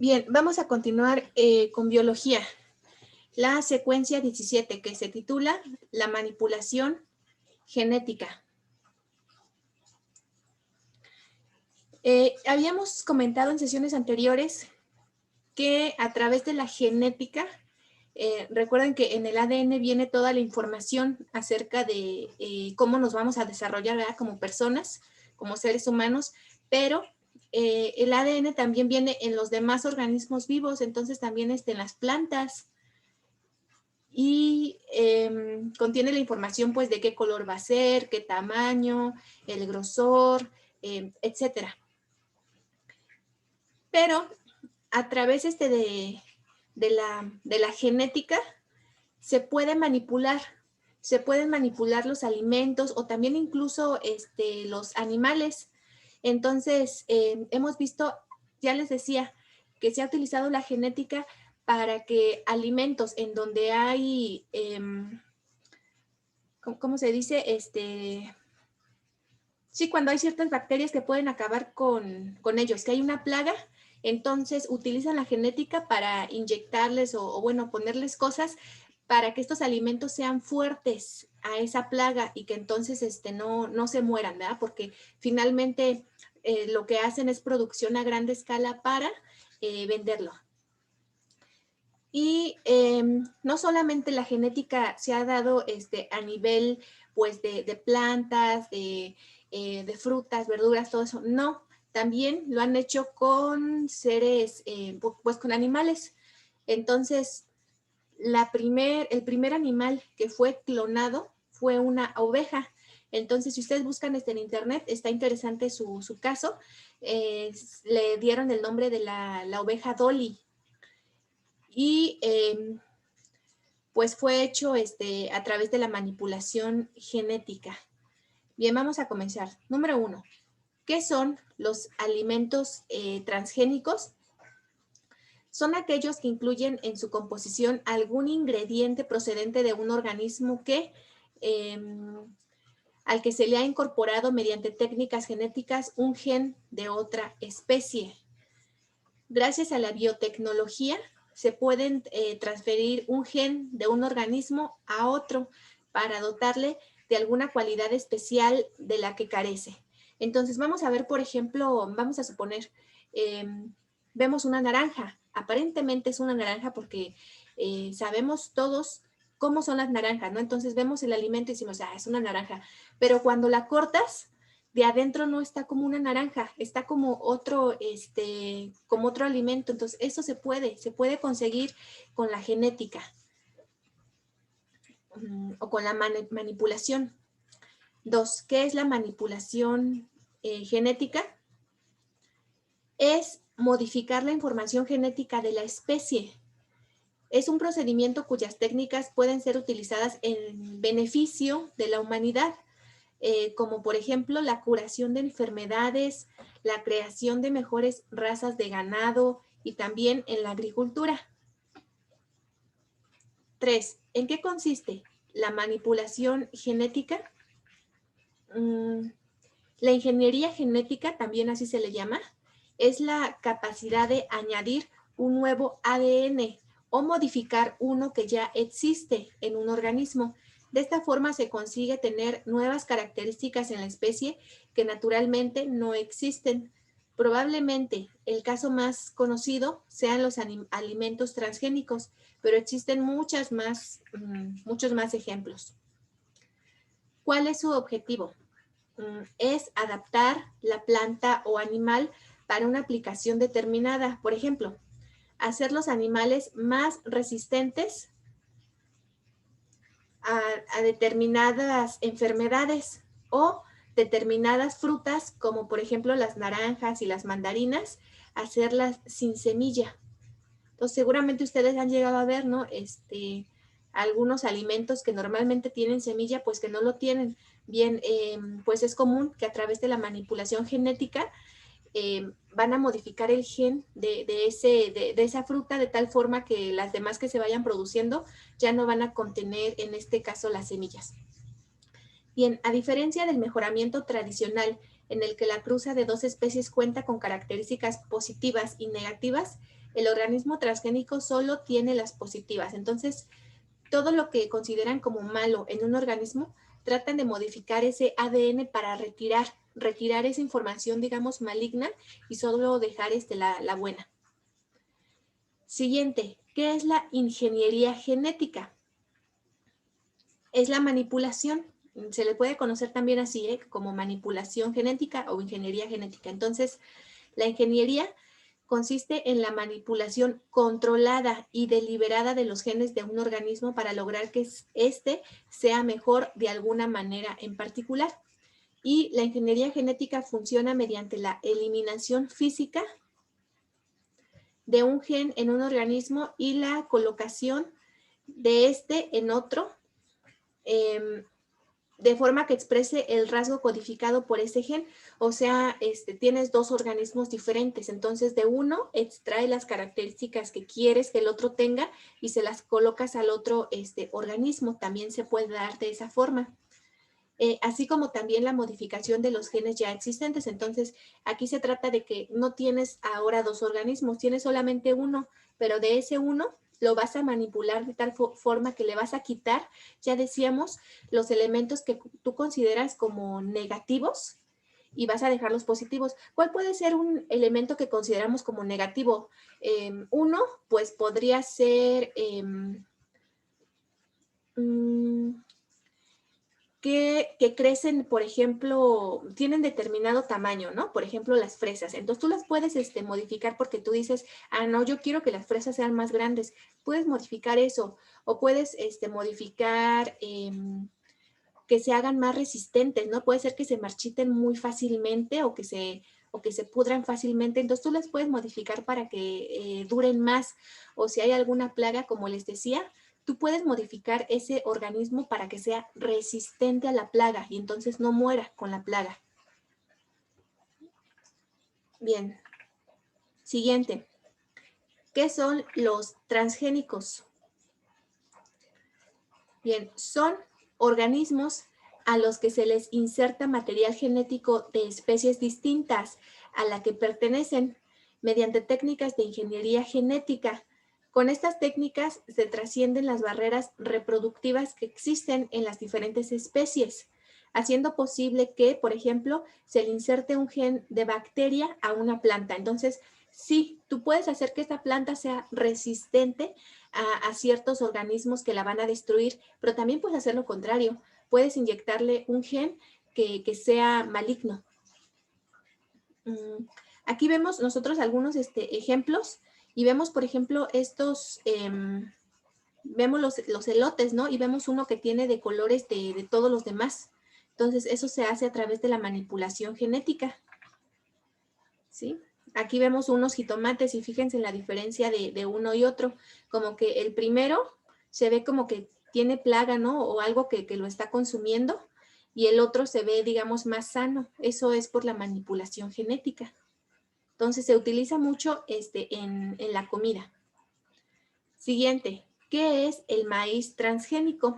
Bien, vamos a continuar con biología. La secuencia 17 que se titula La manipulación genética. Habíamos comentado en sesiones anteriores que a través de la genética, recuerden que en el ADN viene toda la información acerca de cómo nos vamos a desarrollar, ¿verdad? Como personas, como seres humanos, pero el ADN también viene en los demás organismos vivos, entonces también en las plantas, y contiene la información pues de qué color va a ser, qué tamaño, el grosor, etcétera. Pero a través de la genética se pueden manipular los alimentos o también incluso los animales. Entonces, hemos visto, ya les decía, que se ha utilizado la genética para que alimentos en donde hay, ¿cómo se dice? Sí, cuando hay ciertas bacterias que pueden acabar con ellos, que hay una plaga, entonces utilizan la genética para inyectarles o bueno, ponerles cosas para que estos alimentos sean fuertes a esa plaga y que entonces no se mueran, ¿verdad? Porque finalmente lo que hacen es producción a gran escala para venderlo. Y no solamente la genética se ha dado a nivel pues de plantas, de frutas, verduras, todo eso. No, también lo han hecho con seres, pues con animales. Entonces, el primer animal que fue clonado fue una oveja. Entonces, si ustedes buscan en internet, está interesante su caso. Le dieron el nombre de la oveja Dolly. Y pues fue hecho a través de la manipulación genética. Bien, vamos a comenzar. Número 1. ¿Qué son los alimentos transgénicos? Son aquellos que incluyen en su composición algún ingrediente procedente de un organismo al que se le ha incorporado mediante técnicas genéticas un gen de otra especie. Gracias a la biotecnología, se pueden transferir un gen de un organismo a otro para dotarle de alguna cualidad especial de la que carece. Entonces, vamos a ver, por ejemplo, vamos a suponer, vemos una naranja. Aparentemente es una naranja porque sabemos todos cómo son las naranjas, ¿no? Entonces vemos el alimento y decimos, es una naranja. Pero cuando la cortas, de adentro no está como una naranja, está como otro alimento. Entonces, eso se puede conseguir con la genética o con la manipulación. 2, ¿qué es la manipulación genética? Es modificar la información genética de la especie. Es un procedimiento cuyas técnicas pueden ser utilizadas en beneficio de la humanidad, como por ejemplo la curación de enfermedades, la creación de mejores razas de ganado y también en la agricultura. 3. ¿En qué consiste la manipulación genética? La ingeniería genética, también así se le llama, es la capacidad de añadir un nuevo ADN o modificar uno que ya existe en un organismo. De esta forma se consigue tener nuevas características en la especie que naturalmente no existen. Probablemente el caso más conocido sean los alimentos transgénicos, pero existen muchos más ejemplos. ¿Cuál es su objetivo? Es adaptar la planta o animal para una aplicación determinada. Por ejemplo, hacer los animales más resistentes a determinadas enfermedades o determinadas frutas, como por ejemplo las naranjas y las mandarinas, hacerlas sin semilla. Entonces, seguramente ustedes han llegado a ver, ¿no? Algunos alimentos que normalmente tienen semilla, pues que no lo tienen. Bien, pues es común que a través de la manipulación genética van a modificar el gen de esa fruta de tal forma que las demás que se vayan produciendo ya no van a contener, en este caso, las semillas. Bien, a diferencia del mejoramiento tradicional, en el que la cruza de dos especies cuenta con características positivas y negativas, el organismo transgénico solo tiene las positivas. Entonces, todo lo que consideran como malo en un organismo, tratan de modificar ese ADN para retirar esa información, digamos, maligna y solo dejar la buena. Siguiente, ¿qué es la ingeniería genética? Es la manipulación. Se le puede conocer también así, como manipulación genética o ingeniería genética. Entonces, la ingeniería consiste en la manipulación controlada y deliberada de los genes de un organismo para lograr que éste sea mejor de alguna manera en particular. Y la ingeniería genética funciona mediante la eliminación física de un gen en un organismo y la colocación de este en otro, de forma que exprese el rasgo codificado por ese gen. O sea, tienes dos organismos diferentes, entonces de uno extrae las características que quieres que el otro tenga y se las colocas al otro organismo. También se puede dar de esa forma. Así como también la modificación de los genes ya existentes. Entonces, aquí se trata de que no tienes ahora dos organismos, tienes solamente uno, pero de ese uno lo vas a manipular de tal forma que le vas a quitar, ya decíamos, los elementos que tú consideras como negativos y vas a dejar los positivos. ¿Cuál puede ser un elemento que consideramos como negativo? Uno, pues podría ser que crecen, por ejemplo, tienen determinado tamaño, ¿no? Por ejemplo, las fresas. Entonces tú las puedes modificar porque tú dices, ah, no, yo quiero que las fresas sean más grandes. Puedes modificar eso o puedes modificar que se hagan más resistentes, ¿no? Puede ser que se marchiten muy fácilmente o que se pudran fácilmente. Entonces tú las puedes modificar para que duren más. O si hay alguna plaga, como les decía, tú puedes modificar ese organismo para que sea resistente a la plaga y entonces no muera con la plaga. Bien. Siguiente. ¿Qué son los transgénicos? Bien, son organismos a los que se les inserta material genético de especies distintas a la que pertenecen mediante técnicas de ingeniería genética. Con estas técnicas se trascienden las barreras reproductivas que existen en las diferentes especies, haciendo posible que, por ejemplo, se le inserte un gen de bacteria a una planta. Entonces, sí, tú puedes hacer que esta planta sea resistente a ciertos organismos que la van a destruir, pero también puedes hacer lo contrario. Puedes inyectarle un gen que sea maligno. Aquí vemos nosotros algunos ejemplos y vemos, por ejemplo, vemos los elotes, ¿no? Y vemos uno que tiene de colores de todos los demás. Entonces, eso se hace a través de la manipulación genética. ¿Sí? Aquí vemos unos jitomates y fíjense en la diferencia de uno y otro. Como que el primero se ve como que tiene plaga, ¿no? O algo que lo está consumiendo. Y el otro se ve, digamos, más sano. Eso es por la manipulación genética. Entonces, se utiliza mucho en la comida. Siguiente, ¿qué es el maíz transgénico?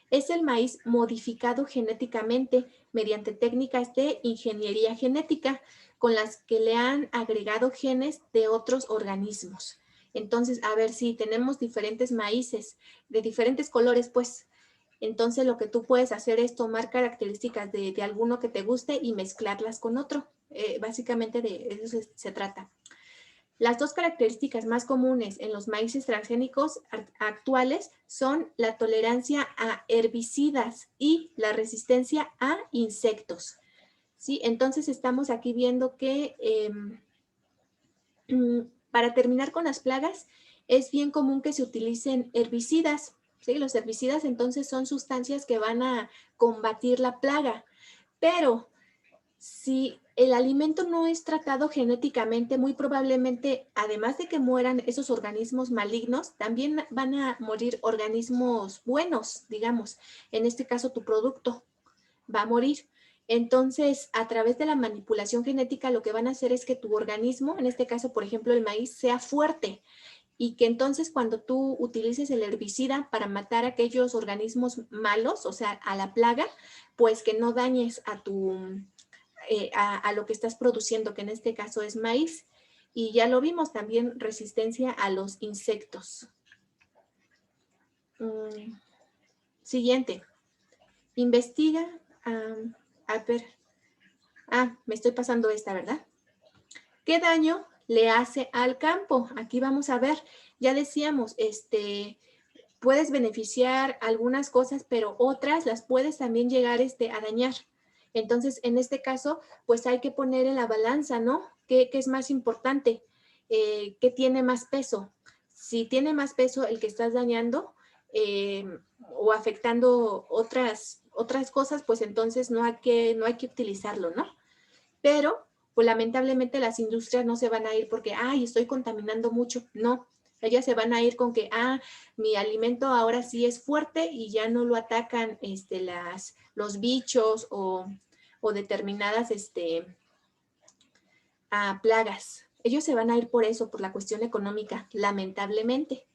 Es el maíz modificado genéticamente mediante técnicas de ingeniería genética con las que le han agregado genes de otros organismos. Entonces, a ver si tenemos diferentes maíces de diferentes colores, pues, entonces lo que tú puedes hacer es tomar características de alguno que te guste y mezclarlas con otro. Básicamente de eso se trata. Las dos características más comunes en los maíces transgénicos actuales son la tolerancia a herbicidas y la resistencia a insectos. ¿Sí? Entonces estamos aquí viendo que para terminar con las plagas es bien común que se utilicen herbicidas. ¿Sí? Los herbicidas entonces son sustancias que van a combatir la plaga, pero si el alimento no es tratado genéticamente, muy probablemente, además de que mueran esos organismos malignos, también van a morir organismos buenos, digamos. En este caso, tu producto va a morir. Entonces, a través de la manipulación genética, lo que van a hacer es que tu organismo, en este caso, por ejemplo, el maíz, sea fuerte y que entonces cuando tú utilices el herbicida para matar aquellos organismos malos, o sea, a la plaga, pues que no dañes a lo que estás produciendo, que en este caso es maíz. Y ya lo vimos también, resistencia a los insectos. Siguiente. Investiga. A ver. Me estoy pasando esta, ¿verdad? ¿Qué daño le hace al campo? Aquí vamos a ver. Ya decíamos, puedes beneficiar algunas cosas, pero otras las puedes también llegar a dañar. Entonces, en este caso, pues hay que poner en la balanza, ¿no? ¿Qué es más importante? ¿Qué tiene más peso? Si tiene más peso el que estás dañando o afectando otras cosas, pues entonces no hay que utilizarlo, ¿no? Pero, pues lamentablemente las industrias no se van a ir porque, estoy contaminando mucho. No, ellas se van a ir con que, mi alimento ahora sí es fuerte y ya no lo atacan los bichos o determinadas plagas. Ellos se van a ir por eso, por la cuestión económica, lamentablemente.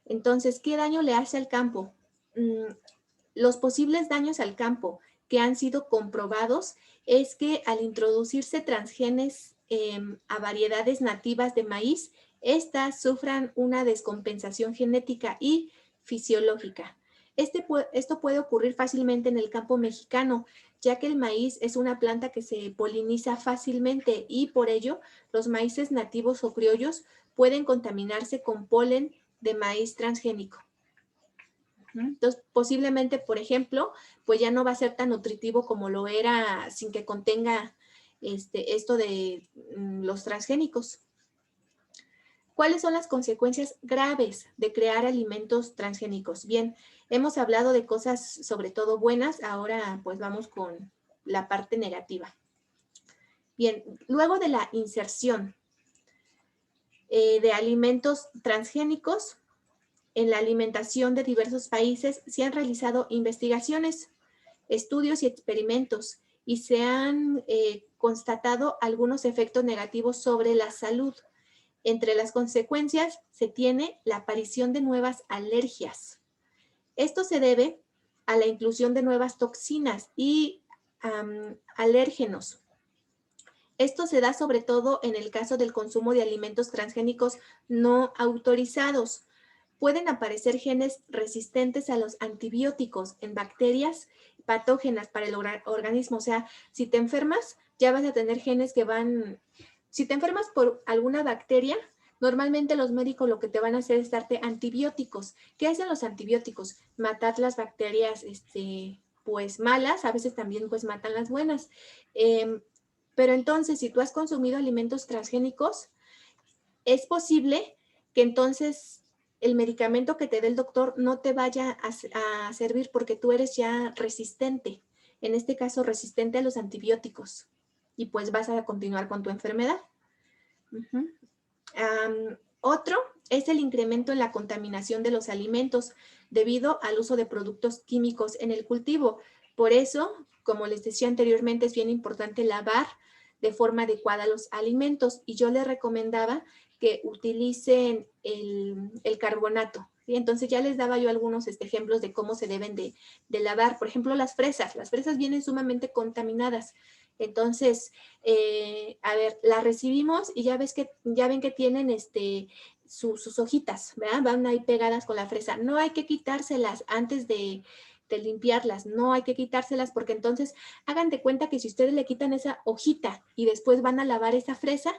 Entonces, ¿qué daño le hace al campo? Los posibles daños al campo que han sido comprobados es que al introducirse transgenes a variedades nativas de maíz, estas sufran una descompensación genética y fisiológica. Esto puede ocurrir fácilmente en el campo mexicano, ya que el maíz es una planta que se poliniza fácilmente y por ello los maíces nativos o criollos pueden contaminarse con polen de maíz transgénico. Entonces, posiblemente, por ejemplo, pues ya no va a ser tan nutritivo como lo era sin que contenga esto de los transgénicos. ¿Cuáles son las consecuencias graves de crear alimentos transgénicos? Bien, hemos hablado de cosas sobre todo buenas, ahora pues vamos con la parte negativa. Bien, luego de la inserción de alimentos transgénicos, en la alimentación de diversos países se han realizado investigaciones, estudios y experimentos y se han constatado algunos efectos negativos sobre la salud. Entre las consecuencias se tiene la aparición de nuevas alergias. Esto se debe a la inclusión de nuevas toxinas y alérgenos. Esto se da sobre todo en el caso del consumo de alimentos transgénicos no autorizados. Pueden aparecer genes resistentes a los antibióticos en bacterias patógenas para el organismo. O sea, si te enfermas, ya vas a tener genes que van... Si te enfermas por alguna bacteria, normalmente los médicos lo que te van a hacer es darte antibióticos. ¿Qué hacen los antibióticos? Matar las bacterias pues malas, a veces también pues matan las buenas. Pero entonces, si tú has consumido alimentos transgénicos, es posible que entonces el medicamento que te dé el doctor no te vaya a servir porque tú eres ya resistente, en este caso resistente a los antibióticos, y pues vas a continuar con tu enfermedad. Otro es el incremento en la contaminación de los alimentos debido al uso de productos químicos en el cultivo. Por eso, como les decía anteriormente, es bien importante lavar de forma adecuada los alimentos y yo les recomendaba que utilicen el carbonato. ¿Sí? Entonces ya les daba yo algunos ejemplos de cómo se deben de lavar. Por ejemplo, las fresas. Las fresas vienen sumamente contaminadas. Entonces, a ver, las recibimos y ya ven que tienen sus hojitas, ¿verdad? Van ahí pegadas con la fresa. No hay que quitárselas antes de limpiarlas, no hay que quitárselas porque entonces hagan de cuenta que si ustedes le quitan esa hojita y después van a lavar esa fresa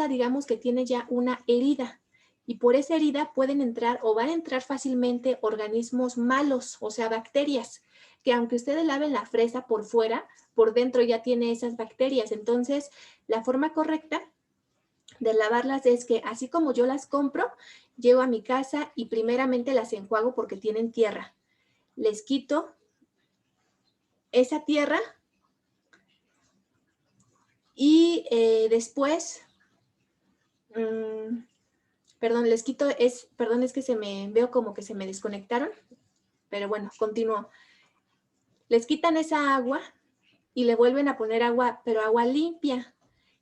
digamos que tiene ya una herida y por esa herida pueden entrar o van a entrar fácilmente organismos malos, o sea, bacterias, que aunque ustedes laven la fresa por fuera, por dentro ya tiene esas bacterias. Entonces, la forma correcta de lavarlas es que así como yo las compro, llego a mi casa y primeramente las enjuago porque tienen tierra. Les quito esa tierra y después, perdón, les quito, perdón, es que veo como que se me desconectaron, pero bueno, continúo. Les quitan esa agua y le vuelven a poner agua, pero agua limpia.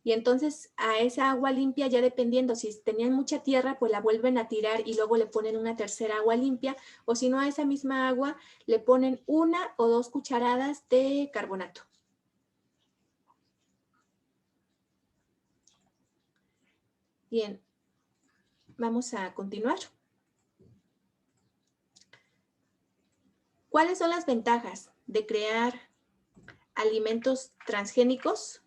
Y entonces a esa agua limpia, ya dependiendo, si tenían mucha tierra, pues la vuelven a tirar y luego le ponen una tercera agua limpia, o si no a esa misma agua le ponen 1 o 2 cucharadas de carbonato. Bien, vamos a continuar. ¿Cuáles son las ventajas de crear alimentos transgénicos